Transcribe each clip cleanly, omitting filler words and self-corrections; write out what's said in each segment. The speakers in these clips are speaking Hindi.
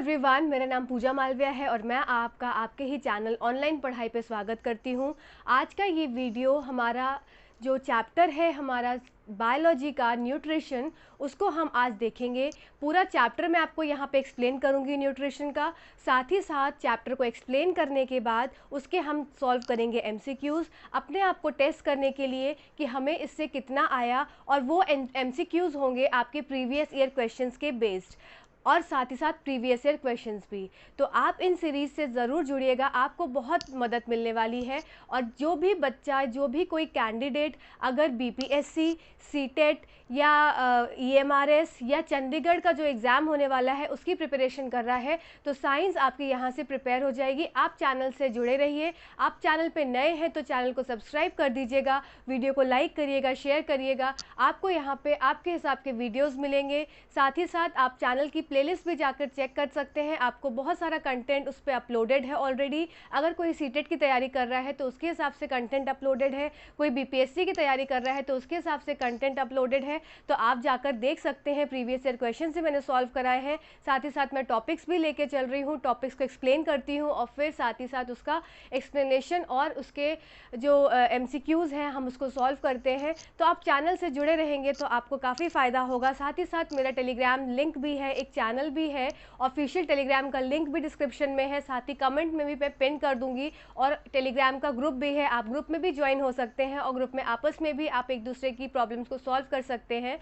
एवरीवन, मेरा नाम पूजा मालविया है और मैं आपका आपके ही चैनल ऑनलाइन पढ़ाई पे स्वागत करती हूँ। आज का ये वीडियो हमारा जो चैप्टर है हमारा बायोलॉजी का न्यूट्रिशन, उसको हम आज देखेंगे। पूरा चैप्टर मैं आपको यहाँ पे एक्सप्लेन करूँगी न्यूट्रिशन का। साथ ही साथ चैप्टर को एक्सप्लेन करने के बाद उसके हम सॉल्व करेंगे एमसीक्यूज़, अपने आप को टेस्ट करने के लिए कि हमें इससे कितना आया, और वो एमसीक्यूज़ होंगे आपके प्रीवियस ईयर क्वेश्चंस के बेस्ड, और साथ ही साथ प्रीवियस ईयर क्वेश्चंस भी। तो आप इन सीरीज़ से ज़रूर जुड़िएगा, आपको बहुत मदद मिलने वाली है। और जो भी बच्चा, जो भी कोई कैंडिडेट अगर बीपीएससी, सीटेट या ईएमआरएस या चंडीगढ़ का जो एग्ज़ाम होने वाला है उसकी प्रिपरेशन कर रहा है, तो साइंस आपकी यहाँ से प्रिपेयर हो जाएगी। आप चैनल से जुड़े रहिए। आप चैनल पे नए हैं तो चैनल को सब्सक्राइब कर दीजिएगा, वीडियो को लाइक करिएगा, शेयर करिएगा। आपको यहाँ पे आपके हिसाब के वीडियोज़ मिलेंगे। साथ ही साथ आप चैनल की प्लेलिस्ट भी जाकर चेक कर सकते हैं, आपको बहुत सारा कंटेंट उस पर अपलोडेड है ऑलरेडी। अगर कोई सीटेट की तैयारी कर रहा है तो उसके हिसाब से कंटेंट अपलोडेड है, कोई बीपीएससी की तैयारी कर रहा है तो उसके हिसाब से कंटेंट अपलोडेड है। तो आप जाकर देख सकते हैं, प्रीवियस ईयर क्वेश्चन से मैंने सॉल्व कराए हैं। साथ ही साथ मैं टॉपिक्स भी लेके चल रही हूँ, टॉपिक्स को एक्सप्लेन करती हूँ और फिर साथ ही साथ उसका एक्सप्लेनेशन और उसके जो एमसीक्यूज़ हैं हम उसको सॉल्व करते हैं। तो आप चैनल से जुड़े रहेंगे तो आपको काफ़ी फ़ायदा होगा। साथ ही साथ मेरा टेलीग्राम लिंक भी है, एक चैनल भी है, ऑफिशियल टेलीग्राम का लिंक भी डिस्क्रिप्शन में है, साथ ही कमेंट में भी मैं पिन कर दूंगी। और टेलीग्राम का ग्रुप भी है, आप ग्रुप में भी ज्वाइन हो सकते हैं और ग्रुप में आपस में भी आप एक दूसरे की प्रॉब्लम्स को सॉल्व कर सकते हैं।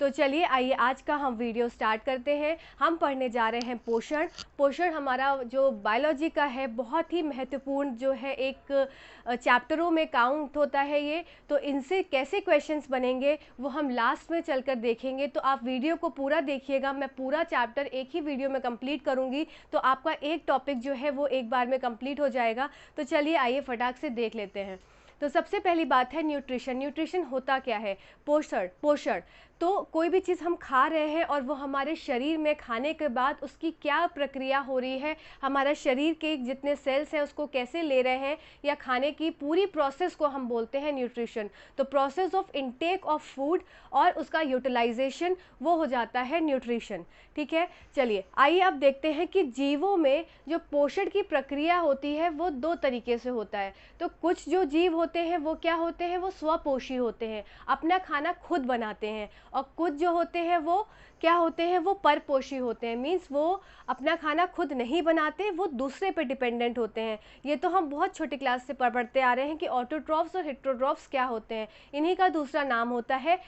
तो चलिए आइए आज का हम वीडियो स्टार्ट करते हैं। हम पढ़ने जा रहे हैं पोषण। पोषण हमारा जो बायोलॉजी का है बहुत ही महत्वपूर्ण जो है, एक चैप्टरों में काउंट होता है ये। तो इनसे कैसे क्वेश्चंस बनेंगे वो हम लास्ट में चलकर देखेंगे। तो आप वीडियो को पूरा देखिएगा, मैं पूरा चैप्टर एक ही वीडियो में कंप्लीट करूंगी, तो आपका एक टॉपिक जो है वो एक बार में कंप्लीट हो जाएगा। तो चलिए आइए फटाक से देख लेते हैं। तो सबसे पहली बात है न्यूट्रिशन। न्यूट्रिशन होता क्या है? पोषण। पोषण तो कोई भी चीज़ हम खा रहे हैं और वो हमारे शरीर में खाने के बाद उसकी क्या प्रक्रिया हो रही है, हमारा शरीर के जितने सेल्स हैं उसको कैसे ले रहे हैं, या खाने की पूरी प्रोसेस को हम बोलते हैं न्यूट्रिशन। तो process of intake of food और उसका यूटिलाइजेशन, वो हो जाता है न्यूट्रिशन। ठीक है, चलिए आइए अब देखते हैं कि जीवों में जो पोषण की प्रक्रिया होती है वो दो तरीके से होता है। तो कुछ जो जीव होते हैं वो क्या होते हैं, वो स्वपोषी होते हैं, अपना खाना खुद बनाते हैं। और कुछ जो होते हैं वो क्या होते हैं, वो परपोषी होते हैं, मीन्स वो अपना खाना खुद नहीं बनाते, वो दूसरे पे डिपेंडेंट होते हैं। ये तो हम बहुत छोटी क्लास से पढ़ते आ रहे हैं कि ऑटोट्रॉफ्स और हेटेरोट्रॉफ्स क्या होते हैं। इन्हीं का दूसरा नाम होता है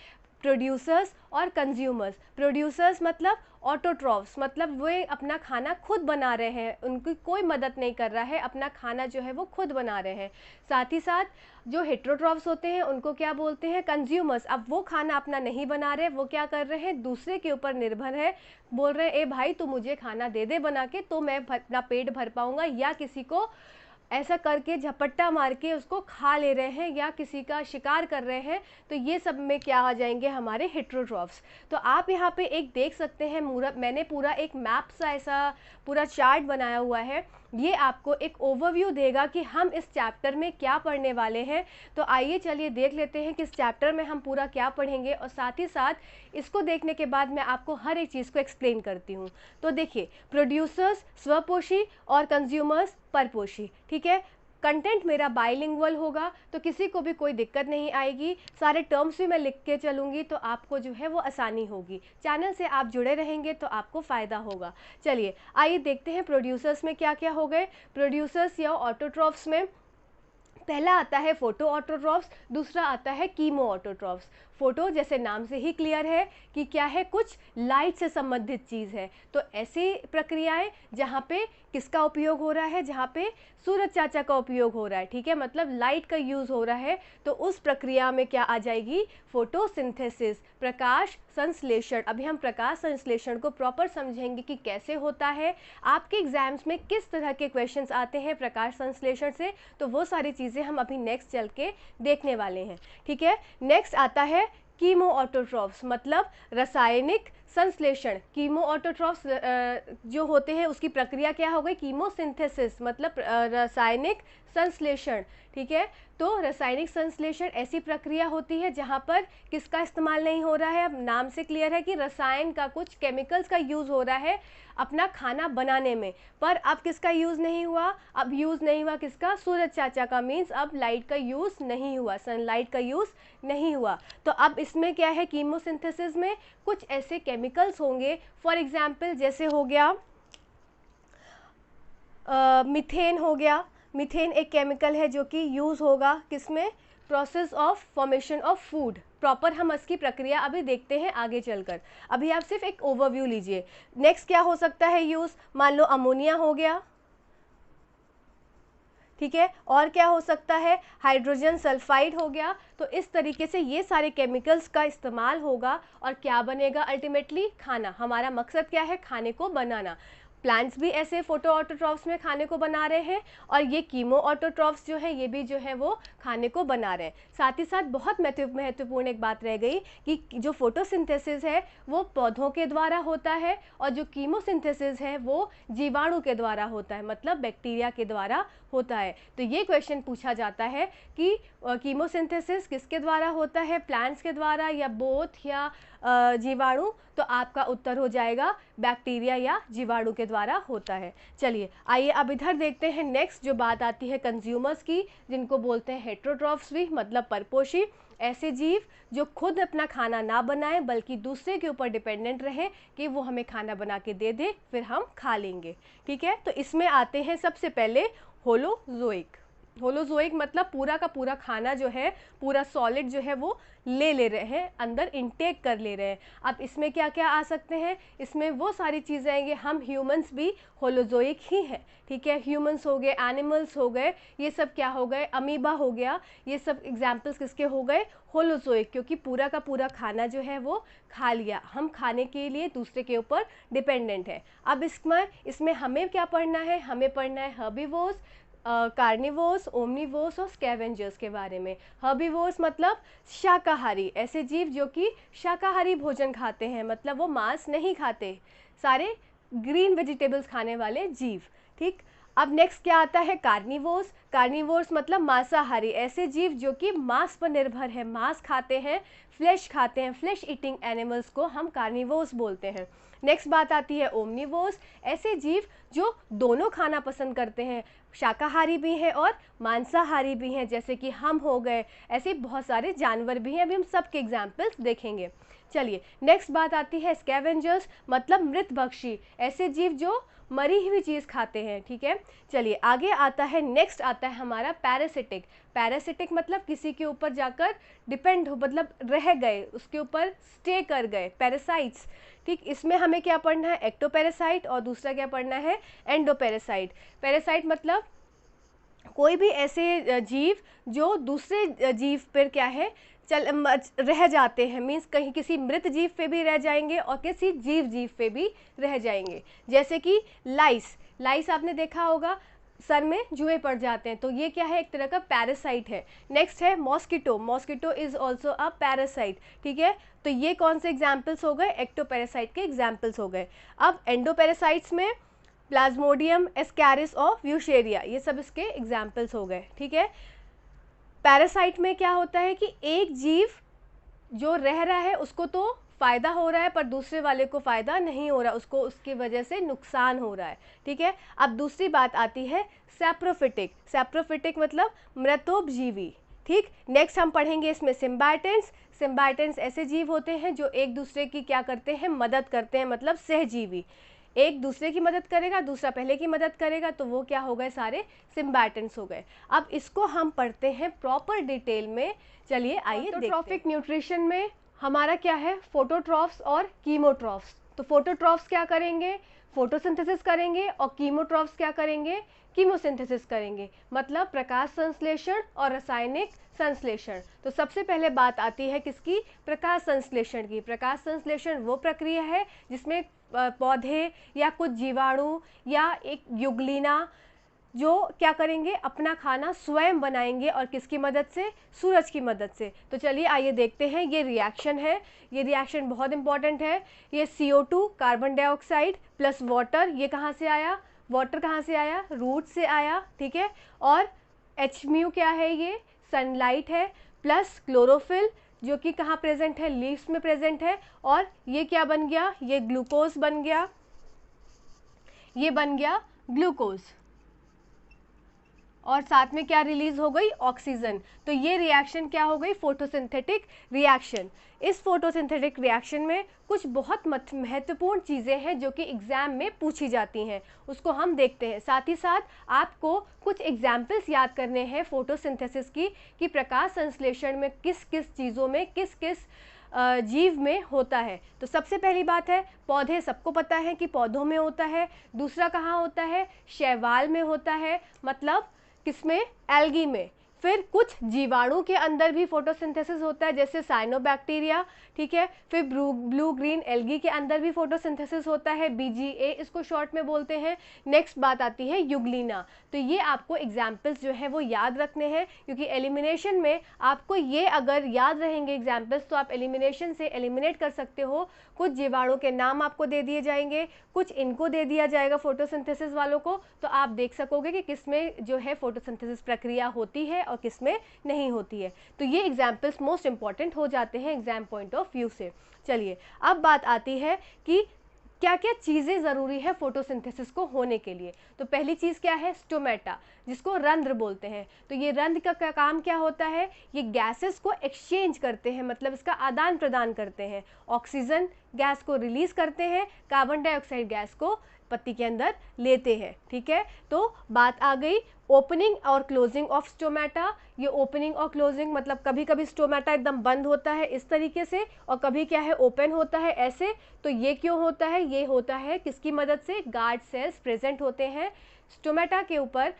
प्रोड्यूसर्स और कंज्यूमर्स। प्रोड्यूसर्स मतलब ऑटोट्रॉफ्स, मतलब वे अपना खाना खुद बना रहे हैं, उनकी कोई मदद नहीं कर रहा है, अपना खाना जो है वो खुद बना रहे हैं। साथ ही साथ जो हेटेरोट्रॉफ्स होते हैं उनको क्या बोलते हैं, कंज्यूमर्स। अब वो खाना अपना नहीं बना रहे, वो क्या कर रहे हैं, दूसरे के ऊपर निर्भर है, बोल रहे हैं ए भाई तू मुझे खाना दे दे बना के तो मैं अपना पेट भर पाऊंगा, या किसी को ऐसा करके झपट्टा मार के उसको खा ले रहे हैं या किसी का शिकार कर रहे हैं। तो ये सब में क्या आ जाएंगे, हमारे हेटेरोट्रॉफ्स। तो आप यहाँ पे एक देख सकते हैं, मैंने पूरा एक मैप सा ऐसा पूरा चार्ट बनाया हुआ है। ये आपको एक ओवरव्यू देगा कि हम इस चैप्टर में क्या पढ़ने वाले हैं। तो आइए चलिए देख लेते हैं कि इस चैप्टर में हम पूरा क्या पढ़ेंगे, और साथ ही साथ इसको देखने के बाद मैं आपको हर एक चीज़ को एक्सप्लेन करती हूँ। तो देखिए, प्रोड्यूसर्स स्वपोषी और कंज्यूमर्स परपोषी। ठीक है, कंटेंट मेरा बाइलिंगुअल होगा तो किसी को भी कोई दिक्कत नहीं आएगी, सारे टर्म्स भी मैं लिख के चलूँगी तो आपको जो है वो आसानी होगी। चैनल से आप जुड़े रहेंगे तो आपको फ़ायदा होगा। चलिए आइए देखते हैं प्रोड्यूसर्स में क्या क्या हो गए। प्रोड्यूसर्स या ऑटोट्रॉफ्स में पहला आता है फोटो ऑटोट्रॉफ्स, दूसरा आता है कीमो ऑटोट्रॉफ्स। फोटो जैसे नाम से ही क्लियर है कि क्या है, कुछ लाइट से संबंधित चीज़ है। तो ऐसी प्रक्रियाएं जहाँ पे किसका उपयोग हो रहा है, जहाँ पे सूरज चाचा का उपयोग हो रहा है, ठीक है, मतलब लाइट का यूज़ हो रहा है, तो उस प्रक्रिया में क्या आ जाएगी, फोटोसिंथेसिस, प्रकाश संश्लेषण। अभी हम प्रकाश संश्लेषण को प्रॉपर समझेंगे कि कैसे होता है, आपके एग्जाम्स में किस तरह के क्वेश्चंस आते हैं प्रकाश संश्लेषण से, तो वो सारी चीज़ें हम अभी नेक्स्ट चल के देखने वाले हैं। ठीक है, नेक्स्ट आता है कीमो ऑटोट्रॉफ्स, मतलब रासायनिक संश्लेषण। कीमो ऑटोट्रॉफ्स जो होते हैं उसकी प्रक्रिया क्या हो गई, कीमोसिंथेसिस, मतलब रासायनिक संश्लेषण। ठीक है, तो रासायनिक संश्लेषण ऐसी प्रक्रिया होती है जहाँ पर किसका इस्तेमाल नहीं हो रहा है। अब नाम से क्लियर है कि रसायन का, कुछ केमिकल्स का यूज़ हो रहा है अपना खाना बनाने में, पर अब किसका यूज़ नहीं हुआ, अब यूज़ नहीं हुआ किसका, सूरज चाचा का, मीन्स अब लाइट का यूज़ नहीं हुआ, सनलाइट का यूज़ नहीं हुआ। तो अब इसमें क्या है, कीमोसिंथेसिस में कुछ ऐसे केमिकल्स होंगे, फॉर एग्जाम्पल जैसे हो गया मीथेन हो गया। मीथेन एक केमिकल है जो कि यूज़ होगा किसमें, process of formation of food. Proper हम इसकी प्रक्रिया अभी देखते हैं आगे चलकर, अभी आप सिर्फ एक ओवरव्यू लीजिए। नेक्स्ट क्या हो सकता है यूज़, मान लो अमोनिया हो गया, ठीक है, और क्या हो सकता है, हाइड्रोजन सल्फाइड हो गया। तो इस तरीके से ये सारे केमिकल्स का इस्तेमाल होगा और क्या बनेगा अल्टीमेटली, खाना। हमारा मकसद क्या है, खाने को बनाना। प्लांट्स भी ऐसे फोटो ऑटोट्रॉफ्स में खाने को बना रहे हैं और ये कीमो ऑटोट्रॉफ्स जो हैं ये भी जो है वो खाने को बना रहे हैं। साथ ही साथ बहुत महत्वपूर्ण एक बात रह गई कि जो फोटोसिंथेसिस है वो पौधों के द्वारा होता है और जो कीमोसिंथेसिस है वो जीवाणु के द्वारा होता है, मतलब बैक्टीरिया के द्वारा होता है। तो ये क्वेश्चन पूछा जाता है कि कीमोसिंथेसिस किसके द्वारा होता है, प्लांट्स के द्वारा या बोथ या जीवाणु। तो आपका उत्तर हो जाएगा बैक्टीरिया या जीवाणु के द्वारा होता है। चलिए आइए अब इधर देखते हैं नेक्स्ट जो बात आती है कंज्यूमर्स की, जिनको बोलते हैं हेट्रोट्रॉफ्स भी, मतलब परपोषी। ऐसे जीव जो खुद अपना खाना ना बनाएं बल्कि दूसरे के ऊपर डिपेंडेंट रहे कि वो हमें खाना बना के दे दे फिर हम खा लेंगे, ठीक है। तो इसमें आते हैं सबसे पहले होलोजोइक। होलोजोइक मतलब पूरा का पूरा खाना जो है, पूरा सॉलिड जो है वो ले रहे हैं, अंदर इनटेक कर ले रहे हैं। अब इसमें क्या क्या आ सकते हैं, इसमें वो सारी चीज़ें आएंगे, हम ह्यूमंस भी होलोजोइक ही हैं, ठीक है। ह्यूमंस हो गए, एनिमल्स हो गए, ये सब क्या हो गए, अमीबा हो गया, ये सब एग्जाम्पल्स किसके हो गए, होलोजोइक, क्योंकि पूरा का पूरा खाना जो है वो खा लिया, हम खाने के लिए दूसरे के ऊपर डिपेंडेंट है। अब इसमें हमें क्या पढ़ना है, हमें पढ़ना है हर्बीवोर्स, कार्निवोर्स, ओमनिवोर्स और स्कैवेंजर्स के बारे में। हर्बीवोर्स मतलब शाकाहारी, ऐसे जीव जो कि शाकाहारी भोजन खाते हैं, मतलब वो मांस नहीं खाते, सारे ग्रीन वेजिटेबल्स खाने वाले जीव, ठीक। अब नेक्स्ट क्या आता है, कार्निवोर्स। कार्निवोर्स मतलब मांसाहारी, ऐसे जीव जो कि मांस पर निर्भर है, मांस खाते हैं, फ्लेश खाते हैं, फ्लेश ईटिंग एनिमल्स को हम कार्निवोर्स बोलते हैं। नेक्स्ट बात आती है ओमनिवोर्स, ऐसे जीव जो दोनों खाना पसंद करते हैं, शाकाहारी भी हैं और मांसाहारी भी हैं, जैसे कि हम हो गए, ऐसे बहुत सारे जानवर भी हैं, अभी हम सबके एग्जाम्पल्स देखेंगे। चलिए नेक्स्ट बात आती है स्कैवेंजर्स, मतलब मृतभक्षी, ऐसे जीव जो मरी हुई चीज़ खाते हैं, ठीक है। चलिए आगे आता है, नेक्स्ट आता है हमारा पैरासिटिक। पैरासिटिक मतलब किसी के ऊपर जाकर डिपेंड हो, मतलब रह गए, उसके ऊपर स्टे कर गए, पैरासाइट्स, ठीक। इसमें हमें क्या पढ़ना है, एक्टोपैरासाइट, और दूसरा क्या पढ़ना है, एंडोपैरासाइट। पैरासाइट मतलब कोई भी ऐसे जीव जो दूसरे जीव पर क्या है रह जाते हैं, मीन्स कहीं किसी मृत जीव पे भी रह जाएंगे और किसी जीव पे भी रह जाएंगे, जैसे कि लाइस आपने देखा होगा, सर में जुए पड़ जाते हैं, तो ये क्या है, एक तरह का पैरासाइट है। नेक्स्ट है mosquito is also a parasite, ठीक है। तो ये कौन से एग्जाम्पल्स हो गए, एक्टोपैरासाइट के एग्जाम्पल्स हो गए। अब एंडोपैरासाइट्स में प्लाज्मोडियम, एस्कैरिस और व्यूशेरिया, ये सब इसके एग्जाम्पल्स हो गए, ठीक है। पैरासाइट में क्या होता है कि एक जीव जो रह रहा है उसको तो फ़ायदा हो रहा है पर दूसरे वाले को फ़ायदा नहीं हो रहा, उसको उसकी वजह से नुकसान हो रहा है, ठीक है। अब दूसरी बात आती है सैप्रोफिटिक। सैप्रोफिटिक मतलब मृतोपजीवी, ठीक। नेक्स्ट हम पढ़ेंगे इसमें सिम्बायटेंट्स। सिम्बायटेंट्स ऐसे जीव होते हैं जो एक दूसरे की क्या करते हैं, मदद करते हैं, मतलब सहजीवी, एक दूसरे की मदद करेगा, दूसरा पहले की मदद करेगा, तो वो क्या हो गए, सारे सिम्बायटेंट्स हो गए। अब इसको हम पढ़ते हैं प्रॉपर डिटेल में। चलिए आइए ऑटोट्रॉफिक न्यूट्रिशन में हमारा क्या है, फोटोट्रॉफ्स और कीमोट्रॉफ्स। तो फोटोट्रॉफ्स क्या करेंगे, फोटोसिंथेसिस करेंगे, और कीमोट्रॉफ्स क्या करेंगे, कीमोसिंथेसिस करेंगे, मतलब प्रकाश संश्लेषण और रासायनिक संश्लेषण। तो सबसे पहले बात आती है किसकी, प्रकाश संश्लेषण की। प्रकाश संश्लेषण वो प्रक्रिया है जिसमें पौधे या कुछ जीवाणु या एक युगलीना जो क्या करेंगे, अपना खाना स्वयं बनाएंगे, और किसकी मदद से, सूरज की मदद से। तो चलिए आइए देखते हैं, ये रिएक्शन है, ये रिएक्शन बहुत इंपॉर्टेंट है। ये CO2 carbon dioxide plus water, ये कहाँ से आया, वाटर कहाँ से आया, रूट से आया, ठीक है। और H म्यू क्या है, ये सनलाइट है, प्लस क्लोरोफिल जो कि कहाँ प्रेजेंट है, लीव्स में प्रेजेंट है, और ये क्या बन गया, ये ग्लूकोज बन गया, ये बन गया ग्लूकोज, और साथ में क्या रिलीज हो गई, ऑक्सीजन। तो ये रिएक्शन क्या हो गई, फोटोसिंथेटिक रिएक्शन। इस फोटोसिंथेटिक रिएक्शन में कुछ बहुत महत्वपूर्ण चीज़ें हैं जो कि एग्जाम में पूछी जाती हैं, उसको हम देखते हैं। साथ ही साथ आपको कुछ एग्जाम्पल्स याद करने हैं फोटोसिंथेसिस की, कि प्रकाश संश्लेषण में किस किस चीज़ों में किस किस जीव में होता है। तो सबसे पहली बात है, पौधे सबको पता है कि पौधों में होता है। दूसरा कहाँ होता है, शैवाल में होता है, मतलब किसमें, एल्गी में। फिर कुछ जीवाणु के अंदर भी फोटोसिंथेसिस होता है, जैसे साइनोबैक्टीरिया, ठीक है। फिर ब्लू ग्रीन एल्गी के अंदर भी फोटोसिंथेसिस होता है, BGA इसको शॉर्ट में बोलते हैं। नेक्स्ट बात आती है यूग्लिना। तो ये आपको एग्जाम्पल्स जो है वो याद रखने हैं, क्योंकि एलिमिनेशन में आपको ये अगर याद रहेंगे एग्जाम्पल्स तो आप एलिमिनेशन से एलिमिनेट कर सकते हो। कुछ जीवाणु के नाम आपको दे दिए जाएंगे, कुछ इनको दे दिया जाएगा फोटोसिंथेसिस वालों को, तो आप देख सकोगे कि किसमें जो है फोटोसिंथेसिस प्रक्रिया होती है और किसमें नहीं होती है। तो ये एग्जाम्पल्स मोस्ट इंपॉर्टेंट हो जाते हैं एग्जाम पॉइंट ऑफ व्यू से। चलिए अब बात आती है कि क्या क्या चीज़ें ज़रूरी है फोटोसिंथेसिस को होने के लिए। तो पहली चीज़ क्या है, स्टोमेटा, जिसको रंध्र बोलते हैं। तो ये रंध्र का काम क्या होता है, ये गैसेस को एक्सचेंज करते हैं, मतलब इसका आदान प्रदान करते हैं। ऑक्सीजन गैस को रिलीज करते हैं, कार्बन डाइऑक्साइड गैस को पत्ती के अंदर लेते हैं, ठीक है। तो बात आ गई ओपनिंग और क्लोजिंग ऑफ स्टोमेटा। ये ओपनिंग और क्लोजिंग मतलब कभी कभी स्टोमेटा एकदम बंद होता है इस तरीके से, और कभी क्या है ओपन होता है ऐसे। तो ये क्यों होता है, ये होता है किसकी मदद से, गार्ड सेल्स प्रेजेंट होते हैं स्टोमेटा के ऊपर।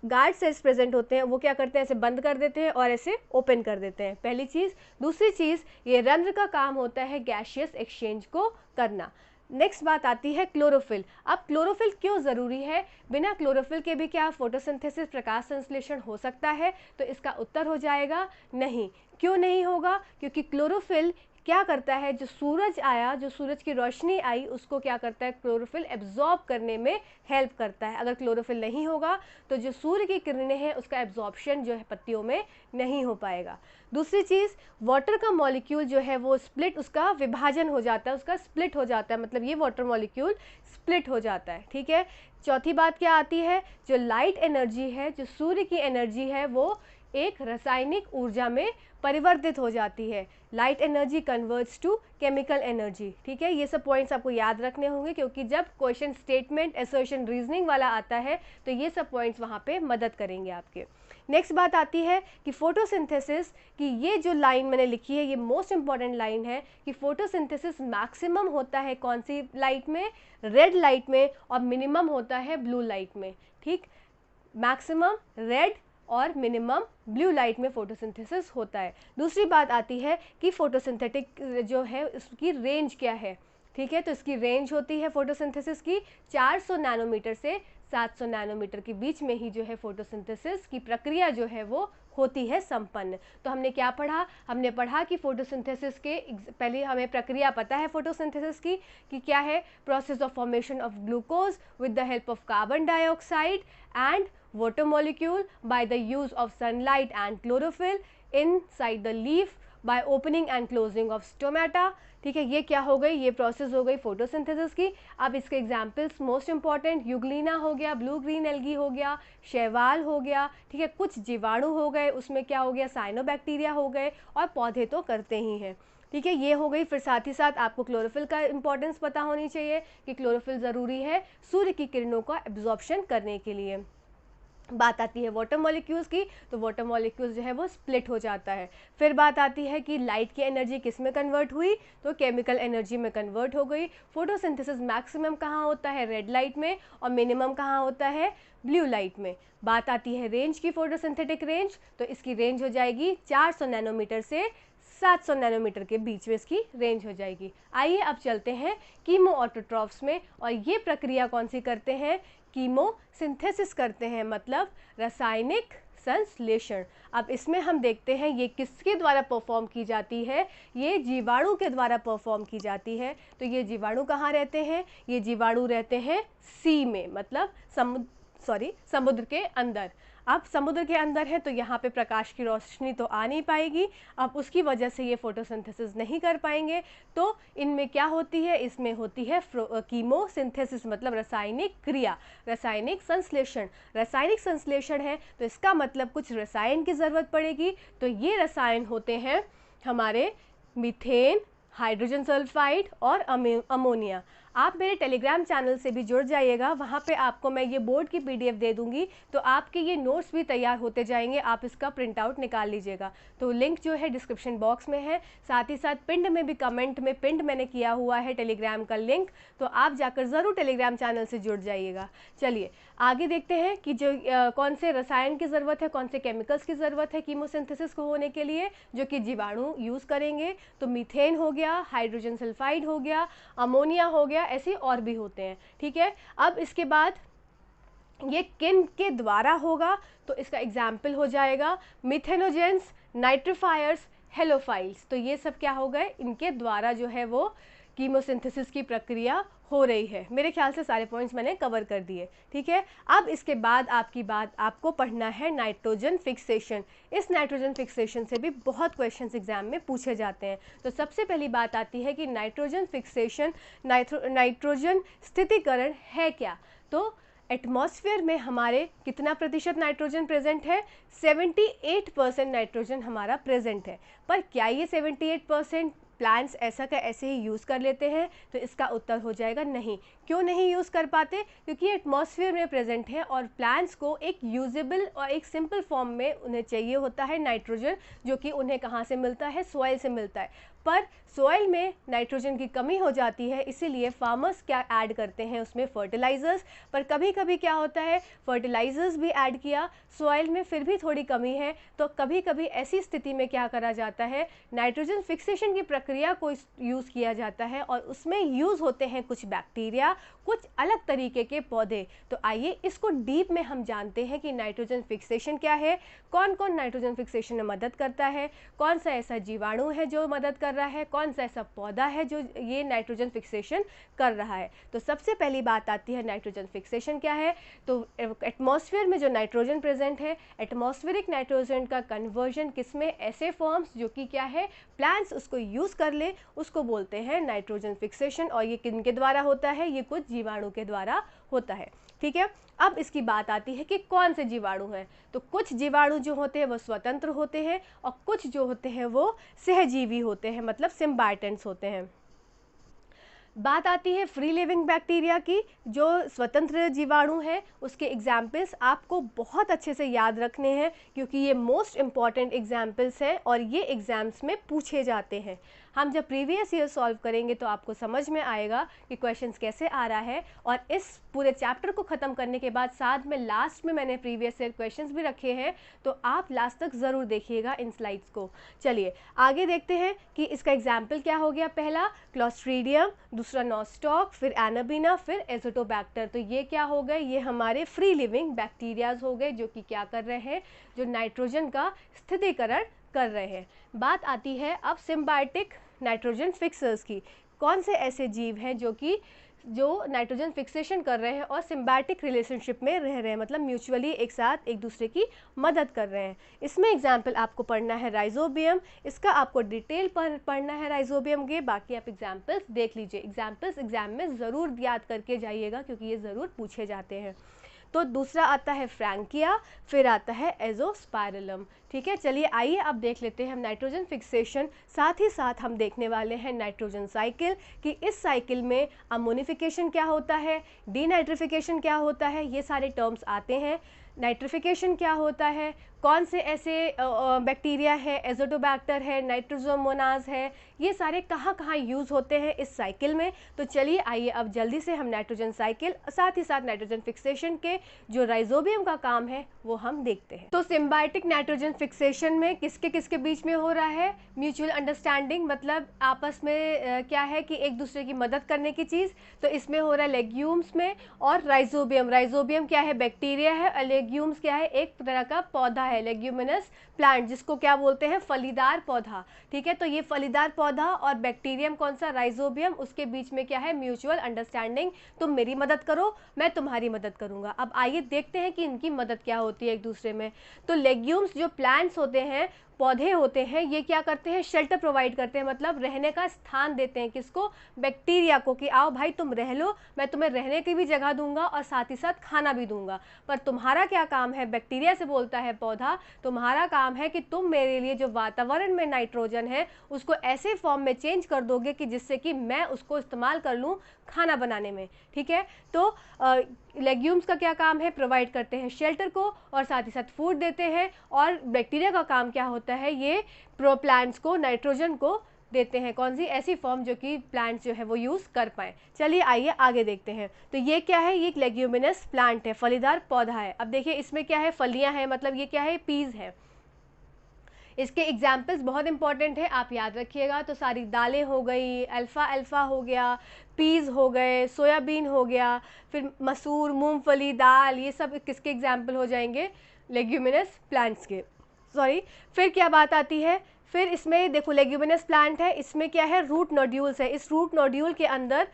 गार्ड सेल्स प्रेजेंट होते हैं, वो क्या करते हैं, ऐसे बंद कर देते हैं और ऐसे ओपन कर देते हैं, पहली चीज़। दूसरी चीज़, ये रंध्र का काम होता है गैशियस एक्सचेंज को करना। नेक्स्ट बात आती है क्लोरोफिल। अब क्लोरोफिल क्यों ज़रूरी है, बिना क्लोरोफिल के भी क्या फोटोसिंथेसिस प्रकाश संश्लेषण हो सकता है, तो इसका उत्तर हो जाएगा नहीं। क्यों नहीं होगा, क्योंकि क्लोरोफिल क्या करता है, जो सूरज आया, जो सूरज की रोशनी आई, उसको क्या करता है, क्लोरोफिल एब्जॉर्ब करने में हेल्प करता है। अगर क्लोरोफिल नहीं होगा तो जो सूर्य की किरणें हैं उसका एब्जॉर्प्शन जो है पत्तियों में नहीं हो पाएगा। दूसरी चीज़, वाटर का मॉलिक्यूल जो है वो स्प्लिट, उसका विभाजन हो जाता है, उसका स्प्लिट हो जाता है, मतलब ये वाटर मॉलिक्यूल स्प्लिट हो जाता है, ठीक है। चौथी बात क्या आती है, जो लाइट एनर्जी है, जो सूर्य की एनर्जी है, वो एक रासायनिक ऊर्जा में परिवर्तित हो जाती है। Light energy converts to chemical energy, ठीक है। ये सब पॉइंट्स आपको याद रखने होंगे, क्योंकि जब क्वेश्चन स्टेटमेंट, असर्शन, रीजनिंग वाला आता है तो ये सब पॉइंट्स वहाँ पे मदद करेंगे आपके। नेक्स्ट बात आती है कि फोटोसिंथेसिस की ये जो लाइन मैंने लिखी है, ये मोस्ट इंपॉर्टेंट लाइन है कि फोटोसिंथेसिस मैक्सिमम होता है कौन सी लाइट में, रेड लाइट में, और मिनिमम होता है ब्लू लाइट में, ठीक। मैक्सिमम रेड और मिनिमम ब्लू लाइट में फोटोसिंथेसिस होता है। दूसरी बात आती है कि फोटोसिंथेटिक जो है इसकी रेंज क्या है, ठीक है। तो इसकी रेंज होती है फोटोसिंथेसिस की 400 नैनोमीटर से 700 नैनोमीटर के बीच में ही जो है फोटोसिंथेसिस की प्रक्रिया जो है वो होती है संपन्न। तो हमने क्या पढ़ा, हमने पढ़ा कि फोटोसिंथेसिस के पहले हमें प्रक्रिया पता है फोटोसिंथेसिस की कि क्या है, process of formation of glucose with the help of carbon dioxide and water molecule by the use of sunlight and chlorophyll inside the leaf by opening and closing of stomata, ठीक है। ये क्या हो गई, ये प्रोसेस हो गई फोटोसिंथेसिस की। अब इसके एग्जाम्पल्स मोस्ट इंपॉर्टेंट, यूग्लिना हो गया, ब्लू ग्रीन एल्गी हो गया, शैवाल हो गया, ठीक है, कुछ जीवाणु हो गए, उसमें क्या हो गया, साइनोबैक्टीरिया हो गए, और पौधे तो करते ही हैं, ठीक है। ये हो गई। फिर साथ ही साथ आपको क्लोरोफिल का इंपॉर्टेंस पता होनी चाहिए कि क्लोरोफिल ज़रूरी है सूर्य की किरणों का एब्जॉर्प्शन करने के लिए। बात आती है वाटर मॉलिक्यूल्स की, तो वाटर मॉलिक्यूल्स जो है वो स्प्लिट हो जाता है। फिर बात आती है कि लाइट की एनर्जी किस में कन्वर्ट हुई, तो केमिकल एनर्जी में कन्वर्ट हो गई। फोटोसिंथेसिस मैक्सिमम कहाँ होता है, रेड लाइट में, और मिनिमम कहाँ होता है, ब्लू लाइट में। बात आती है रेंज की, फोटोसिंथेटिक रेंज, तो इसकी रेंज हो जाएगी 400 नैनोमीटर से 700 नैनोमीटर के बीच में इसकी रेंज हो जाएगी। आइए अब चलते हैं कीमो ऑटोट्रॉफ्स में, और ये प्रक्रिया कौन सी करते हैं, कीमो सिंथेसिस करते हैं, मतलब रासायनिक संश्लेषण। अब इसमें हम देखते हैं ये किसके द्वारा परफॉर्म की जाती है, ये जीवाणु के द्वारा परफॉर्म की जाती है। तो ये जीवाणु कहाँ रहते हैं, ये जीवाणु रहते हैं सी में, मतलब समुद्र के अंदर। अब समुद्र के अंदर है तो यहाँ पे प्रकाश की रोशनी तो आ नहीं पाएगी, अब उसकी वजह से ये फोटोसिंथेसिस नहीं कर पाएंगे। तो इनमें क्या होती है, इसमें होती है कीमोसिंथेसिस, मतलब रासायनिक क्रिया, रासायनिक संश्लेषण। रासायनिक संश्लेषण है तो इसका मतलब कुछ रसायन की ज़रूरत पड़ेगी। तो ये रसायन होते हैं हमारे मीथेन, हाइड्रोजन सल्फाइड और अमोनिया। आप मेरे टेलीग्राम चैनल से भी जुड़ जाइएगा, वहाँ पे आपको मैं ये बोर्ड की PDF दे दूँगी, तो आपके ये नोट्स भी तैयार होते जाएंगे, आप इसका प्रिंट आउट निकाल लीजिएगा। तो लिंक जो है डिस्क्रिप्शन बॉक्स में है, साथ ही साथ पिंड में भी, कमेंट में पिंड मैंने किया हुआ है टेलीग्राम का लिंक, तो आप जाकर ज़रूर टेलीग्राम चैनल से जुड़ जाइएगा। चलिए आगे देखते हैं कि जो कौन से रसायन की ज़रूरत है, कौन से केमिकल्स की ज़रूरत है कीमोसिंथेसिस को होने के लिए, जो कि जीवाणु यूज़ करेंगे। तो मीथेन हो गया, हाइड्रोजन सल्फाइड हो गया, अमोनिया हो गया, ऐसे और भी होते हैं। ठीक है, अब इसके बाद ये किन के द्वारा होगा, तो इसका एग्जाम्पल हो जाएगा मिथेनोजेंस, नाइट्रीफायर्स, हेलोफाइल्स। तो ये सब क्या हो गए, इनके द्वारा जो है वो कीमोसिंथेसिस की प्रक्रिया हो रही है। मेरे ख्याल से सारे पॉइंट्स मैंने कवर कर दिए। ठीक है, अब इसके बाद आपको पढ़ना है नाइट्रोजन फिक्सेशन। इस नाइट्रोजन फिक्सेशन से भी बहुत क्वेश्चंस एग्जाम में पूछे जाते हैं। तो सबसे पहली बात आती है कि नाइट्रोजन फिक्सेशन, नाइट्रोजन स्थितीकरण है क्या। तो एटमॉस्फेयर में हमारे कितना प्रतिशत नाइट्रोजन प्रेजेंट है, 78% नाइट्रोजन हमारा प्रेजेंट है। पर क्या ये 78% प्लांट्स ऐसा का ऐसे ही यूज़ कर लेते हैं, तो इसका उत्तर हो जाएगा नहीं। क्यों नहीं यूज़ कर पाते, क्योंकि एटमॉस्फेयर में प्रेजेंट है और प्लांट्स को एक यूजेबल और एक सिंपल फॉर्म में उन्हें चाहिए होता है नाइट्रोजन, जो कि उन्हें कहाँ से मिलता है, सॉइल से मिलता है। पर सॉइल में नाइट्रोजन की कमी हो जाती है, इसीलिए फार्मर्स क्या ऐड करते हैं उसमें, फर्टिलाइज़र्स। पर कभी कभी क्या होता है, फर्टिलाइज़र्स भी ऐड किया, सॉइल में फिर भी थोड़ी कमी है, तो कभी कभी ऐसी स्थिति में क्या करा जाता है, नाइट्रोजन फिक्सेशन की प्रक्रिया को यूज़ किया जाता है और उसमें यूज़ होते हैं कुछ बैक्टीरिया, कुछ अलग तरीके के पौधे। तो आइए इसको डीप में हम जानते हैं कि नाइट्रोजन फिक्सेशन क्या है, कौन कौन नाइट्रोजन फिक्सेशन में मदद करता है, कौन सा ऐसा जीवाणु है जो मदद कर रहा है, कौन सा ऐसा पौधा है जो ये नाइट्रोजन फिक्सेशन कर रहा है। तो सबसे पहली बात आती है नाइट्रोजन फिक्सेशन क्या है। तो एटमॉस्फेयर में जो नाइट्रोजन प्रेजेंट है, एटमॉस्फेरिक नाइट्रोजन का कन्वर्जन किसमें, ऐसे फॉर्म्स जो कि क्या है, प्लांट्स उसको यूज़ कर ले, उसको बोलते हैं नाइट्रोजन फिक्सेशन। और ये किन के द्वारा होता है, ये कुछ जीवाणु के द्वारा होता है। ठीक है, अब इसकी बात आती है कि कौन से जीवाणु हैं। तो कुछ जीवाणु जो होते हैं वो स्वतंत्र होते हैं और कुछ जो होते हैं वो सहजीवी होते हैं, मतलब सिम्बायटेंट्स होते हैं। बात आती है फ्री लिविंग बैक्टीरिया की। जो स्वतंत्र जीवाणु है उसके एग्जाम्पल्स आपको बहुत अच्छे से याद रखने हैं, क्योंकि ये मोस्ट इम्पॉर्टेंट एग्जाम्पल्स हैं और ये एग्जाम्स में पूछे जाते हैं। हम जब प्रीवियस ईयर सॉल्व करेंगे तो आपको समझ में आएगा कि क्वेश्चंस कैसे आ रहा है। और इस पूरे चैप्टर को ख़त्म करने के बाद साथ में लास्ट में मैंने प्रीवियस ईयर क्वेश्चंस भी रखे हैं, तो आप लास्ट तक ज़रूर देखिएगा इन स्लाइड्स को। चलिए आगे देखते हैं कि इसका एग्जाम्पल क्या हो गया। पहला क्लोस्ट्रीडियम, दूसरा नॉस्टॉक, फिर एनाबीना, फिर एजोटोबैक्टर। तो ये क्या हो गए, ये हमारे फ्री लिविंग बैक्टीरियाज हो गए जो कि क्या कर रहे हैं, जो नाइट्रोजन का स्थितीकरण कर रहे हैं। बात आती है अब सिम्बायोटिक नाइट्रोजन फिक्सर्स की। कौन से ऐसे जीव हैं जो नाइट्रोजन फिक्सेशन कर रहे हैं और सिम्बायोटिक रिलेशनशिप में रह रहे हैं, मतलब म्यूचुअली एक साथ एक दूसरे की मदद कर रहे हैं। इसमें एग्जाम्पल आपको पढ़ना है राइजोबियम, इसका आपको डिटेल पर पढ़ना है राइजोबियम के, बाकी आप एग्जाम्पल्स देख लीजिए। एग्जाम्पल्स एग्जाम में ज़रूर याद करके जाइएगा क्योंकि ये ज़रूर पूछे जाते हैं। तो दूसरा आता है फ्रैंकिया, फिर आता है एजोस्पाइरलम। ठीक है, चलिए आइए अब देख लेते हैं हम नाइट्रोजन फिक्सेशन, साथ ही साथ हम देखने वाले हैं नाइट्रोजन साइकिल कि इस साइकिल में अमोनिफिकेशन क्या होता है, डीनाइट्रिफिकेशन क्या होता है, ये सारे टर्म्स आते हैं। नाइट्रिफिकेशन क्या होता है, कौन से ऐसे बैक्टीरिया है, एजोटोबैक्टर है, नाइट्रोजोमोनाज है, ये सारे कहाँ कहाँ यूज़ होते हैं इस साइकिल में। तो चलिए आइए अब जल्दी से हम नाइट्रोजन साइकिल, साथ ही साथ नाइट्रोजन फिक्सेशन के जो राइजोबियम का काम है वो हम देखते हैं। तो सिम्बायोटिक नाइट्रोजन फिक्सेशन में किसके किसके बीच में हो रहा है, म्यूचुअल अंडरस्टैंडिंग, मतलब आपस में क्या है कि एक दूसरे की मदद करने की चीज़। तो इसमें हो रहा है लेग्यूम्स में और राइजोबियम। राइजोबियम क्या है, बैक्टीरिया है, लेग्यूम्स क्या है, एक तरह का पौधा है, लेग्यूमिनस प्लांट, जिसको क्या बोलते हैं, फलीदार पौधा। ठीक है, तो ये फलीदार पौधा और बैक्टीरियम कौन सा, राइजोबियम, उसके बीच में क्या है, म्यूचुअल अंडरस्टैंडिंग, तुम मेरी मदद करो मैं तुम्हारी मदद करूंगा। अब आइए देखते हैं कि इनकी मदद क्या होती है एक दूसरे में। तो लेग्यूम्स जो प्लांट्स होते हैं, पौधे होते हैं, ये क्या करते हैं, शेल्टर प्रोवाइड करते हैं, मतलब रहने का स्थान देते हैं, किसको, बैक्टीरिया को, कि आओ भाई तुम रह लो, मैं तुम्हें रहने की भी जगह दूंगा और साथ ही साथ खाना भी दूंगा। पर तुम्हारा क्या काम है, बैक्टीरिया से बोलता है पौधा, तुम्हारा काम है कि तुम मेरे लिए जो वातावरण में नाइट्रोजन है उसको ऐसे फॉर्म में चेंज कर दोगे कि जिससे कि मैं उसको इस्तेमाल कर लूँ खाना बनाने में। ठीक है, तो लेग्यूम्स का क्या काम है, प्रोवाइड करते हैं शेल्टर को और साथ ही साथ फूड देते हैं, और बैक्टीरिया का काम क्या होता है, ये प्रो प्लांट्स को नाइट्रोजन को देते हैं, कौन सी, ऐसी फॉर्म जो कि प्लांट्स जो है वो यूज़ कर पाएँ। चलिए आइए आगे देखते हैं। तो ये क्या है, ये एक लेग्यूमिनस प्लांट है, फलीदार पौधा है। अब देखिए इसमें क्या है, फलियां हैं, मतलब ये क्या है, पीज है। इसके एग्जाम्पल्स बहुत इंपॉर्टेंट है, आप याद रखिएगा। तो सारी दालें हो गई, अल्फ़ा अल्फ़ा हो गया, पीज हो गए, सोयाबीन हो गया, फिर मसूर, मूंगफली, दाल, ये सब किसके एग्जाम्पल हो जाएंगे, लेग्यूमिनस प्लांट्स के। सॉरी, फिर क्या बात आती है, फिर इसमें देखो लेग्यूमिनस प्लांट है, इसमें क्या है, रूट नोड्यूल्स है। इस रूट नोड्यूल के अंदर,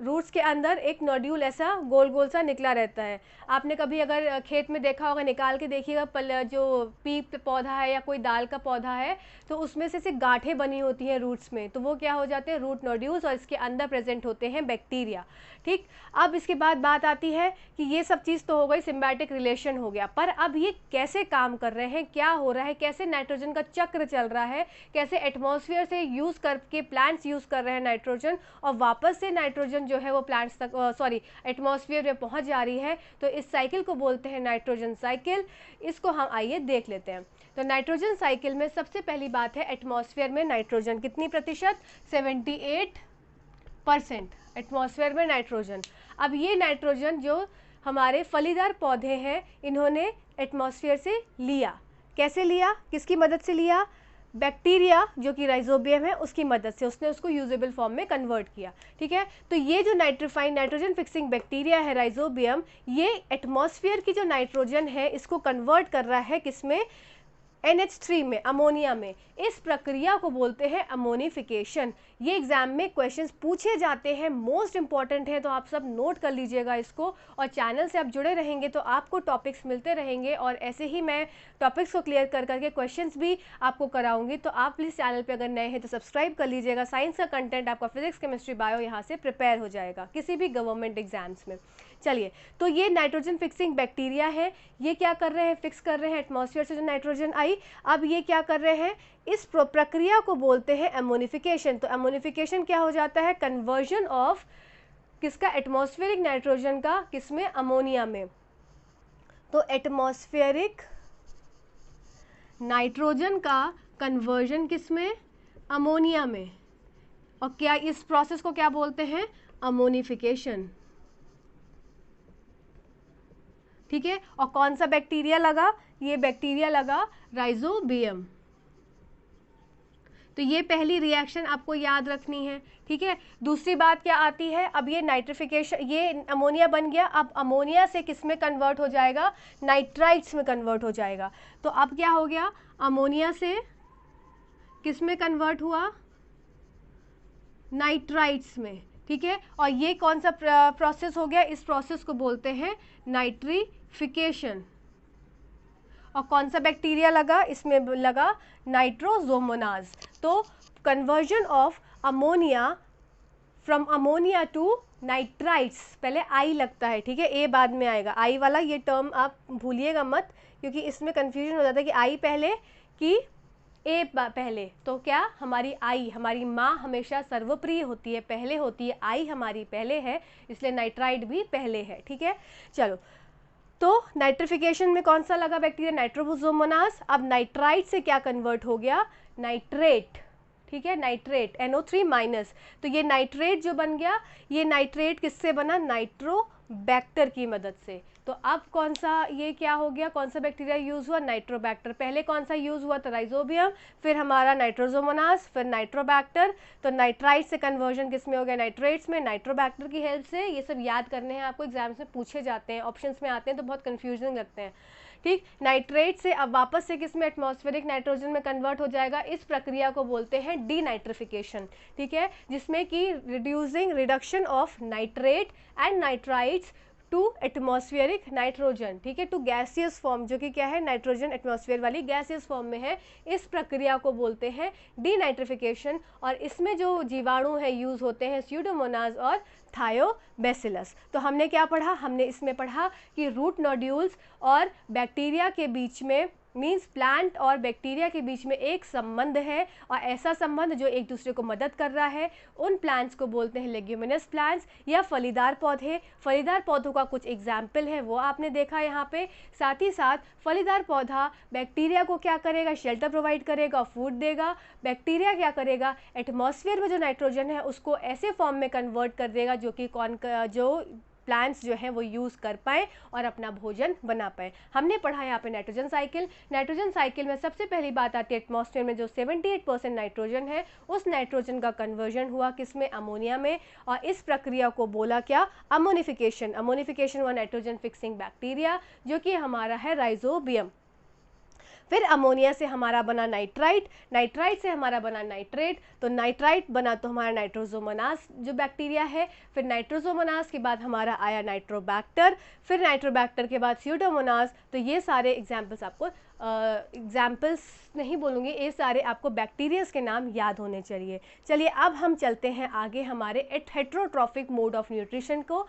रूट्स के अंदर एक नोड्यूल ऐसा गोल गोल सा निकला रहता है। आपने कभी अगर खेत में देखा होगा, निकाल के देखिएगा, जो पी पौधा है या कोई दाल का पौधा है, तो उसमें से गांठें बनी होती हैं रूट्स में, तो वो क्या हो जाते हैं, रूट नोड्यूल्स, और इसके अंदर प्रेजेंट होते हैं बैक्टीरिया। ठीक, अब इसके बाद बात आती है कि ये सब चीज़ तो हो गई, सिम्बायोटिक रिलेशन हो गया, पर अब ये कैसे काम कर रहे हैं, क्या हो रहा है, कैसे नाइट्रोजन का चक्र चल रहा है, कैसे एटमॉस्फेयर से यूज़ करके प्लांट्स यूज़ कर रहे हैं नाइट्रोजन, और वापस से नाइट्रोजन जो है वो प्लांट्स तक, सॉरी, एटमॉस्फेयर में पहुंच जा रही है। तो इस साइकिल को बोलते हैं नाइट्रोजन साइकिल। इसको हम आइए देख लेते हैं। तो नाइट्रोजन साइकिल में सबसे पहली बात है, एटमॉस्फेयर में नाइट्रोजन कितनी प्रतिशत, 78% एटमॉस्फेयर में नाइट्रोजन। अब ये नाइट्रोजन जो हमारे फलीदार पौधे हैं, इन्होंने एटमॉस्फेयर से लिया, कैसे लिया, किसकी मदद से लिया, बैक्टीरिया जो कि राइजोबियम है उसकी मदद से, उसने उसको यूजेबल फॉर्म में कन्वर्ट किया। ठीक है, तो ये जो नाइट्रोजन फिक्सिंग बैक्टीरिया है राइजोबियम, ये एटमॉस्फेयर की जो नाइट्रोजन है इसको कन्वर्ट कर रहा है किसमें, NH3 में, अमोनिया में। इस प्रक्रिया को बोलते हैं अमोनिफिकेशन। ये एग्जाम में क्वेश्चंस पूछे जाते हैं, मोस्ट इंपॉर्टेंट है, तो आप सब नोट कर लीजिएगा इसको, और चैनल से आप जुड़े रहेंगे तो आपको टॉपिक्स मिलते रहेंगे, और ऐसे ही मैं टॉपिक्स को क्लियर कर करके क्वेश्चंस भी आपको कराऊंगी। तो आप प्लीज़ चैनल पे अगर नए हैं तो सब्सक्राइब कर लीजिएगा। साइंस का कंटेंट आपका फिजिक्स, केमिस्ट्री, बायो यहाँ से प्रिपेयर हो जाएगा किसी भी गवर्नमेंट एग्जाम्स में। चलिए, तो ये नाइट्रोजन फिक्सिंग बैक्टीरिया है, ये क्या कर रहे हैं, फिक्स कर रहे हैं एटमॉस्फेयर से जो नाइट्रोजन आई। अब ये क्या कर रहे हैं, इस प्रक्रिया को बोलते हैं एमोनिफिकेशन। तो एमोनिफिकेशन क्या हो जाता है, कन्वर्जन ऑफ किसका, एटमॉस्फेरिक नाइट्रोजन का किसमें, अमोनिया में। तो एटमॉस्फेरिक नाइट्रोजन का कन्वर्जन किसमें, अमोनिया में। और क्या इस प्रोसेस को क्या बोलते हैं, अमोनिफिकेशन। ठीक है, और कौन सा बैक्टीरिया लगा, ये बैक्टीरिया लगा राइजोबियम। तो ये पहली रिएक्शन आपको याद रखनी है। ठीक है, दूसरी बात क्या आती है, अब ये नाइट्रिफिकेशन, ये अमोनिया बन गया, अब अमोनिया से किस में कन्वर्ट हो जाएगा, नाइट्राइट्स में कन्वर्ट हो जाएगा। तो अब क्या हो गया, अमोनिया से किस में कन्वर्ट हुआ, नाइट्राइट्स में। ठीक है, और ये कौन सा प्रोसेस हो गया, इस प्रोसेस को बोलते हैं नाइट्रिफिकेशन। और कौन सा बैक्टीरिया लगा, इसमें लगा नाइट्रोसोमोनाज। तो conversion of ammonia from ammonia to nitrites, पहले आई लगता है, ठीक है, ए बाद में आएगा, आई वाला ये टर्म आप भूलिएगा मत, क्योंकि इसमें कंफ्यूजन हो जाता है कि आई पहले कि ए पहले। तो क्या, हमारी आई, हमारी माँ हमेशा सर्वप्रिय होती है, पहले होती है, आई हमारी पहले है, इसलिए नाइट्राइट भी पहले है। ठीक है, चलो, तो नाइट्रिफिकेशन में कौन सा लगा बैक्टीरिया, नाइट्रोसोमोनास। अब नाइट्राइट से क्या कन्वर्ट हो गया, नाइट्रेट। ठीक है, नाइट्रेट NO3 माइनस। तो ये नाइट्रेट जो बन गया, ये नाइट्रेट किससे बना, नाइट्रो बैक्टर की मदद से। तो अब कौन सा ये क्या हो गया, कौन सा बैक्टीरिया यूज़ हुआ, नाइट्रोबैक्टर। पहले कौन सा यूज़ हुआ था, राइजोबियम, फिर हमारा नाइट्रोजोमोनास, फिर नाइट्रोबैक्टर। तो नाइट्राइट से कन्वर्जन किस में हो गया, नाइट्रेट्स में, नाइट्रोबैक्टर की हेल्प से। ये सब याद करने हैं आपको, एग्जाम्स में पूछे जाते हैं, ऑप्शंस में आते हैं तो बहुत कन्फ्यूजन लगते हैं। ठीक, नाइट्रेट से अब वापस से किस में, एटमॉस्फेरिक नाइट्रोजन में कन्वर्ट हो जाएगा। इस प्रक्रिया को बोलते हैं डीनाइट्रिफिकेशन। ठीक है, जिसमें कि reduction of nitrate and nitrites to atmospheric nitrogen. ठीक है, टू गैसियस फॉर्म, जो कि क्या है, नाइट्रोजन एटमॉस्फेयर वाली गैसियस फॉर्म में है। इस प्रक्रिया को बोलते हैं डीनाइट्रिफिकेशन। और इसमें जो जीवाणु है यूज होते हैं स्यूडोमोनास और थायोबैसिलस। तो हमने क्या पढ़ा, हमने इसमें पढ़ा कि रूट नोड्यूल्स और बैक्टीरिया के बीच में, मीन्स प्लांट और बैक्टीरिया के बीच में एक संबंध है, और ऐसा संबंध जो एक दूसरे को मदद कर रहा है। उन प्लांट्स को बोलते हैं लेग्यूमिनस प्लांट्स या फलीदार पौधे। फलीदार पौधों का कुछ एग्जाम्पल है वो आपने देखा यहाँ पे। साथ ही साथ फलीदार पौधा बैक्टीरिया को क्या करेगा, शेल्टर प्रोवाइड करेगा, फूड देगा। बैक्टीरिया क्या करेगा, एटमॉस्फेयर में जो नाइट्रोजन है उसको ऐसे फॉर्म में कन्वर्ट कर देगा जो कि जो प्लांट्स जो हैं वो यूज़ कर पाएँ और अपना भोजन बना पाएँ। हमने पढ़ा यहाँ पे नाइट्रोजन साइकिल। नाइट्रोजन साइकिल में सबसे पहली बात आती है एटमॉस्फेयर में जो 78% नाइट्रोजन है, उस नाइट्रोजन का कन्वर्जन हुआ किसमें, अमोनिया में। और इस प्रक्रिया को बोला क्या, अमोनिफिकेशन। अमोनिफिकेशन हुआ नाइट्रोजन फिक्सिंग बैक्टीरिया, जो कि हमारा है राइजोबियम। फिर अमोनिया से हमारा बना नाइट्राइट, नाइट्राइट से हमारा बना नाइट्रेट, तो नाइट्राइट बना तो हमारा नाइट्रोजोमोनास जो बैक्टीरिया है। फिर नाइट्रोजोमोनास के बाद हमारा आया नाइट्रोबैक्टर, फिर नाइट्रोबैक्टर के बाद स्यूडोमोनास। तो ये सारे एग्जाम्पल्स आपको एग्जाम्पल्स नहीं बोलूँगी, ये सारे आपको बैक्टीरियाज के नाम याद होने चाहिए। चलिए अब हम चलते हैं आगे, हमारे हेट्रोट्रॉफिक मोड ऑफ न्यूट्रिशन को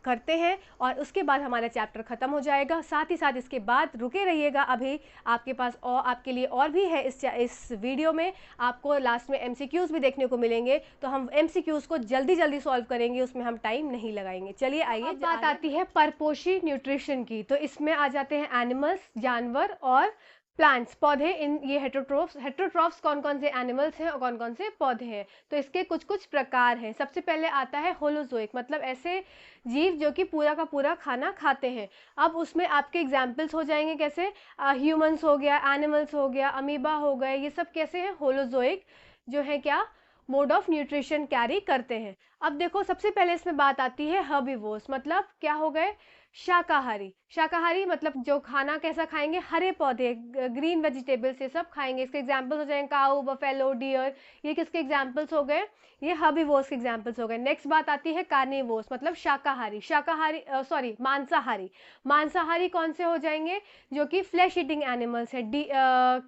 करते हैं और उसके बाद हमारा चैप्टर ख़त्म हो जाएगा। साथ ही साथ इसके बाद रुके रहिएगा, अभी आपके पास और आपके लिए और भी है इस वीडियो में। आपको लास्ट में एमसीक्यूज़ भी देखने को मिलेंगे, तो हम एमसीक्यूज़ को जल्दी जल्दी सॉल्व करेंगे, उसमें हम टाइम नहीं लगाएंगे। चलिए आइए, बात आती है परपोषी न्यूट्रिशन की। तो इसमें आ जाते हैं एनिमल्स, जानवर, और प्लांट्स, पौधे। इन ये हेट्रोट्रॉफ्स कौन कौन से एनिमल्स हैं और कौन कौन से पौधे हैं। तो इसके कुछ कुछ प्रकार हैं। सबसे पहले आता है होलोजोइक, मतलब ऐसे जीव जो कि पूरा का पूरा खाना खाते हैं। अब उसमें आपके एग्जाम्पल्स हो जाएंगे कैसे, ह्यूमंस हो गया, एनिमल्स हो गया, अमीबा हो गए, ये सब कैसे हैं, होलोजोइक जो है क्या, मोड ऑफ न्यूट्रिशन कैरी करते हैं। अब देखो सबसे पहले इसमें बात आती है हर्बीवोर्स, मतलब क्या हो गए, शाकाहारी। शाकाहारी मतलब जो खाना कैसा खाएंगे, हरे पौधे, ग्रीन वेजिटेबल्स, ये सब खाएंगे। इसके एग्जांपल्स हो जाएंगे काऊ, बफेलो, डियर, ये किसके एग्जांपल्स हो गए, ये हर्बीवोर्स के एग्जांपल्स हो गए। नेक्स्ट बात आती है कार्निवोर्स, मतलब शाकाहारी, मांसाहारी। मांसाहारी कौन से हो जाएंगे, जो कि फ्लैश ईटिंग एनिमल्स है।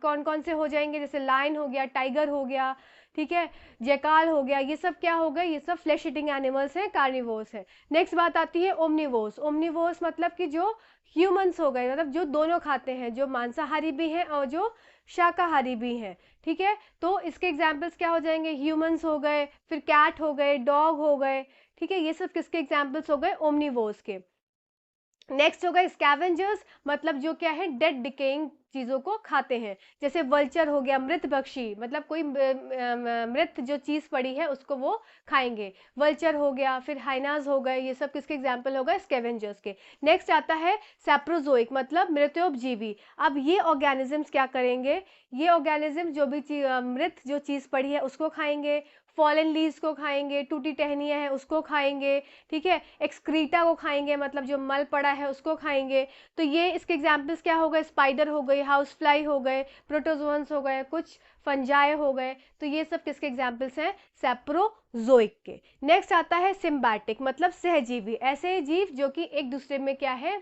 कौन कौन से हो जाएंगे, जैसे लायन हो गया, टाइगर हो गया, ठीक है, जैकाल हो गया, ये सब क्या हो गए, ये सब फ्लैश ईटिंग एनिमल्स हैं, कार्निवोर्स हैं। नेक्स्ट बात आती है ओमनिवोर्स। ओमनिवोर्स मतलब कि जो ह्यूमंस हो गए, मतलब जो दोनों खाते हैं, जो मांसाहारी भी हैं और जो शाकाहारी भी हैं। ठीक है, तो इसके एग्जाम्पल्स क्या हो जाएंगे, ह्यूमंस हो गए, फिर कैट हो गए, डॉग हो गए। ठीक है, ये सब किसके एग्जाम्पल्स हो गए, ओमनिवोर्स के। नेक्स्ट होगा स्कैवेंजर्स, मतलब जो क्या है, डेड डिकेइंग चीज़ों को खाते हैं। जैसे वल्चर हो गया, मृत पक्षी, मतलब कोई मृत जो चीज़ पड़ी है उसको वो खाएंगे, वल्चर हो गया। फिर हाइनाज हो गए, ये सब किसके एग्जाम्पल होगा, स्कैवेंजर्स के। नेक्स्ट आता है सैप्रोजोइक, मतलब मृत्योपजीवी। अब ये ऑर्गेनिजम्स क्या करेंगे, ये ऑर्गेनिज्म जो भी मृत जो चीज़ पड़ी है उसको खाएंगे, फॉलन लीव्स को खाएंगे, टूटी टहनियाँ हैं उसको खाएंगे, ठीक है, एक्सक्रीटा को खाएंगे, मतलब जो मल पड़ा है उसको खाएंगे। तो ये इसके एग्जाम्पल्स क्या हो गए, स्पाइडर हो गई, हाउस फ्लाई हो गए, प्रोटोजोअन्स हो गए, कुछ फंजाई हो गए। तो ये सब किसके एग्जाम्पल्स हैं, सैप्रोजोइक के। नेक्स्ट आता है सिम्बायोटिक, मतलब सहजीवी, ऐसे जीव जो कि एक दूसरे में क्या है,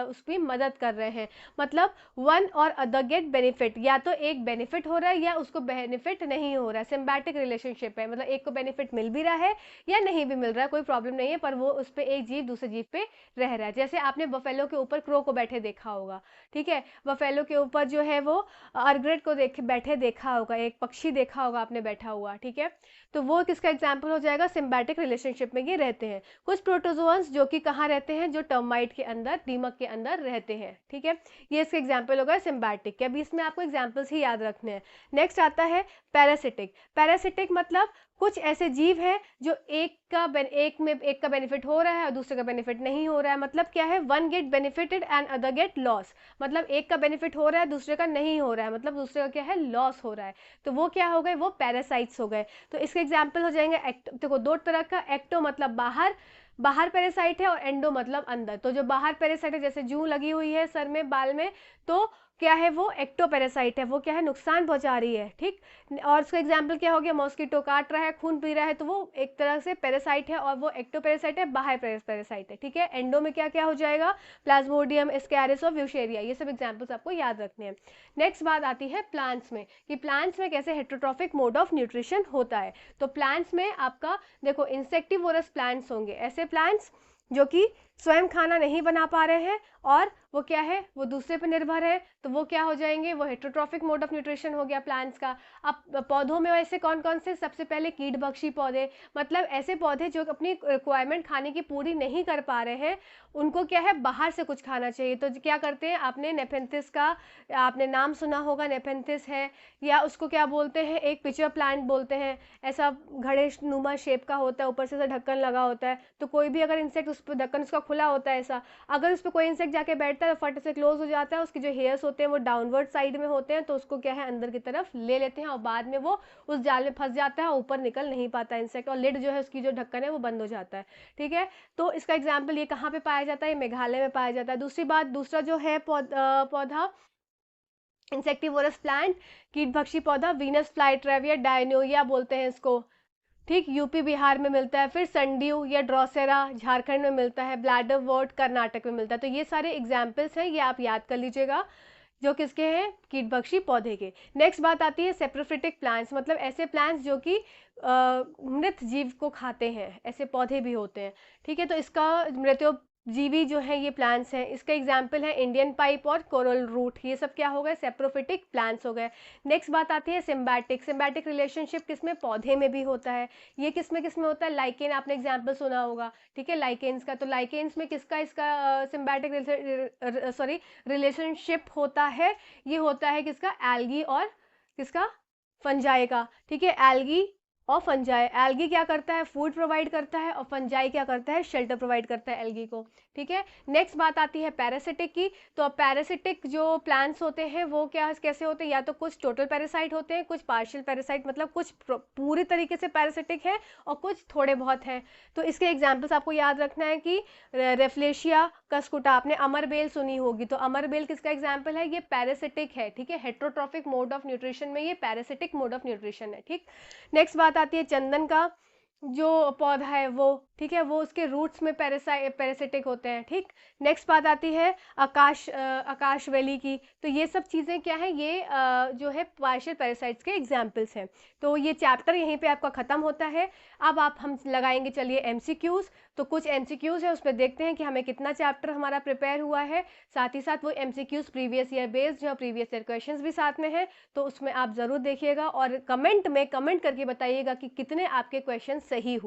उसकी मदद कर रहे हैं, मतलब वन और अदर गेट बेनिफिट, या तो एक बेनिफिट हो रहा है या उसको बेनिफिट नहीं हो रहा है। सिम्बायोटिक रिलेशनशिप है, मतलब एक को बेनिफिट मिल भी रहा है या नहीं भी मिल रहा है, कोई प्रॉब्लम नहीं है, पर वो उस पर एक जीव दूसरे जीव पे रह रहा है। जैसे आपने बफेलो के ऊपर क्रो को बैठे देखा होगा, ठीक है, बफेलो के ऊपर जो है वो अर्ग्रेट को बैठे देखा होगा, एक पक्षी देखा होगा आपने बैठा हुआ, ठीक है। तो वो किसका एग्जाम्पल हो जाएगा, सिम्बायोटिक रिलेशनशिप में ये रहते हैं। कुछ प्रोटोजोअन्स जो कि कहाँ रहते हैं, जो टर्माइट के अंदर, दीमक के अंदर रहते हैं, ठीक है, ये इसके एग्जाम्पल होगा सिम्बायोटिक के। अभी इसमें आपको एग्जाम्पल्स ही याद रखने हैं। नेक्स्ट आता है पैरासिटिक। पैरासिटिक मतलब कुछ ऐसे जीव हैं जो एक का बेनिफिट हो रहा है और दूसरे का बेनिफिट नहीं हो रहा है। मतलब क्या है, one get benefited and other get loss. मतलब एक का बेनिफिट हो रहा है, दूसरे का नहीं हो रहा है, मतलब दूसरे का क्या है, लॉस हो रहा है। तो वो क्या हो गए, वो पैरासाइट्स हो गए। तो इसके एग्जाम्पल हो जाएंगे देखो दो तरह का, एक्टो मतलब बाहर, बाहर पैरासाइट है, और एंडो मतलब अंदर। तो जो बाहर पैरासाइट है, जैसे जूं लगी हुई है सर में, बाल में, तो क्या है, वो एक्टो पैरासाइट है, वो क्या है, नुकसान पहुंचा रही है, ठीक। और उसका एग्जाम्पल क्या हो गया, मॉस्किटो काट रहा है, खून पी रहा है, तो वो एक तरह से पैरासाइट है, और वो एक्टो पैरासाइट है, बाह्य पैरासाइट है, ठीक है। एंडो में क्या क्या हो जाएगा, प्लाज्मोडियम, एस्कैरिस और व्यूशेरिया, ये सब एग्जाम्पल्स आपको याद रखने हैं। नेक्स्ट बात आती है प्लांट्स में, कि प्लांट्स में कैसे हेटेरोट्रॉफिक मोड ऑफ न्यूट्रिशन होता है। तो प्लांट्स में आपका देखो इंसेक्टिवोरस प्लांट्स होंगे, ऐसे प्लांट्स जो कि स्वयं खाना नहीं बना पा रहे हैं और वो क्या है, वो दूसरे पर निर्भर है, तो वो क्या हो जाएंगे, वो हेटेरोट्रॉफिक मोड ऑफ न्यूट्रिशन हो गया प्लांट्स का। अब पौधों में ऐसे कौन कौन से, सबसे पहले कीटभक्षी पौधे, मतलब ऐसे पौधे जो अपनी रिक्वायरमेंट खाने की पूरी नहीं कर पा रहे हैं, उनको क्या है, बाहर से कुछ खाना चाहिए। तो क्या करते हैं, आपने नेफेंथिस का आपने नाम सुना होगा, नेफेंथिस है, या उसको क्या बोलते हैं, एक पिचर प्लांट बोलते हैं, ऐसा घड़े नुमा शेप का होता है, ऊपर से ढक्कन लगा होता है। तो कोई भी अगर इंसेक्ट, उस पर ढक्कन उसका खुला होता है ऐसा, अगर उस पर कोई इंसेक्ट जाके बैठता है तो फट से क्लोज हो जाता है, उसके जो हेयर्स होते हैं वो डाउनवर्ड साइड में होते हैं, तो उसको क्या है, अंदर की तरफ ले लेते हैं, और बाद में वो उस जाल में फंस जाता है, ऊपर निकल नहीं पाता इंसेक्ट, और लिड जो है उसकी जो ढक्कन है वो बंद हो जाता है, ठीक है। तो इसका एग्जाम्पल ये कहाँ पे पाया जाता है, मेघालय में पाया जाता है। दूसरी बात, दूसरा जो है पौधा इंसेक्टिवोरस प्लांट, कीटभक्षी पौधा, वीनस फ्लाईट्रेव या डायनोया बोलते हैं इसको, ठीक, यूपी बिहार में मिलता है। फिर संड्यू या ड्रोसेरा झारखंड में मिलता है, ब्लैडर वर्ट कर्नाटक में मिलता है। तो ये सारे एग्जाम्पल्स हैं, ये आप याद कर लीजिएगा, जो किसके हैं, कीटभक्षी पौधे के। नेक्स्ट बात आती है सेप्रोफिटिक प्लांट्स, मतलब ऐसे प्लांट्स जो कि मृत जीव को खाते हैं, ऐसे पौधे भी होते हैं, ठीक है। तो इसका मृत्यो जीवी जो है ये प्लांट्स हैं, इसका एग्जाम्पल है इंडियन पाइप और कोरल रूट, ये सब क्या हो गए, सेप्रोफिटिक प्लांट्स हो गए। नेक्स्ट बात आती है सिम्बाटिक। सिम्बाटिक रिलेशनशिप किसमें, पौधे में भी होता है। ये किसमें किसमें होता है, लाइकेन, आपने एग्जाम्पल सुना होगा, ठीक है, लाइकेन्स का। तो लाइकेन्स में किसका, इसका सिम्बाटिक सॉरी रिलेशनशिप होता है, ये होता है किसका, एल्गी और किसका, फंजाई का, ठीक है। एल्गी और फंजाई, एल्गी क्या करता है, फूड प्रोवाइड करता है, और फंजाई क्या करता है, शेल्टर प्रोवाइड करता है एल्गी को, ठीक है। नेक्स्ट बात आती है पैरासिटिक की। तो पैरासिटिक जो प्लांट्स होते हैं वो क्या कैसे होते हैं, या तो कुछ टोटल पैरासाइट होते हैं, कुछ पार्शियल पैरासाइट, मतलब कुछ पूरी तरीके से पैरासिटिक है और कुछ थोड़े बहुत हैं। तो इसके एग्जाम्पल्स आपको याद रखना है कि रेफ्लेशिया कस्कुटा, आपने अमरबेल सुनी होगी, तो अमरबेल किसका एग्जाम्पल है, ये पैरासिटिक है, ठीक है। हेटेरोट्रॉफिक मोड ऑफ न्यूट्रिशन में ये पैरासिटिक मोड ऑफ न्यूट्रिशन है, ठीक। नेक्स्ट बात आती है चंदन का जो पौधा है वो, ठीक है, वो उसके रूट्स में पैरासिटिक होते हैं, ठीक। नेक्स्ट बात आती है आकाश वैली की। तो ये सब चीज़ें क्या है, ये जो है पार्शियल पैरासाइट्स के एग्जाम्पल्स हैं। तो ये चैप्टर यहीं पे आपका ख़त्म होता है। अब हम लगाएंगे चलिए एमसीक्यूज़। तो कुछ एमसीक्यूज़ है, उसमें देखते हैं कि हमें कितना चैप्टर हमारा प्रिपेयर हुआ है। साथ ही साथ वो एमसीक्यूज़ प्रीवियस ईयर बेस्ड जो प्रीवियस ईयर क्वेश्चंस भी साथ में है, तो उसमें आप ज़रूर देखिएगा और कमेंट करके बताइएगा कि कितने आपके क्वेश्चन सही हुए।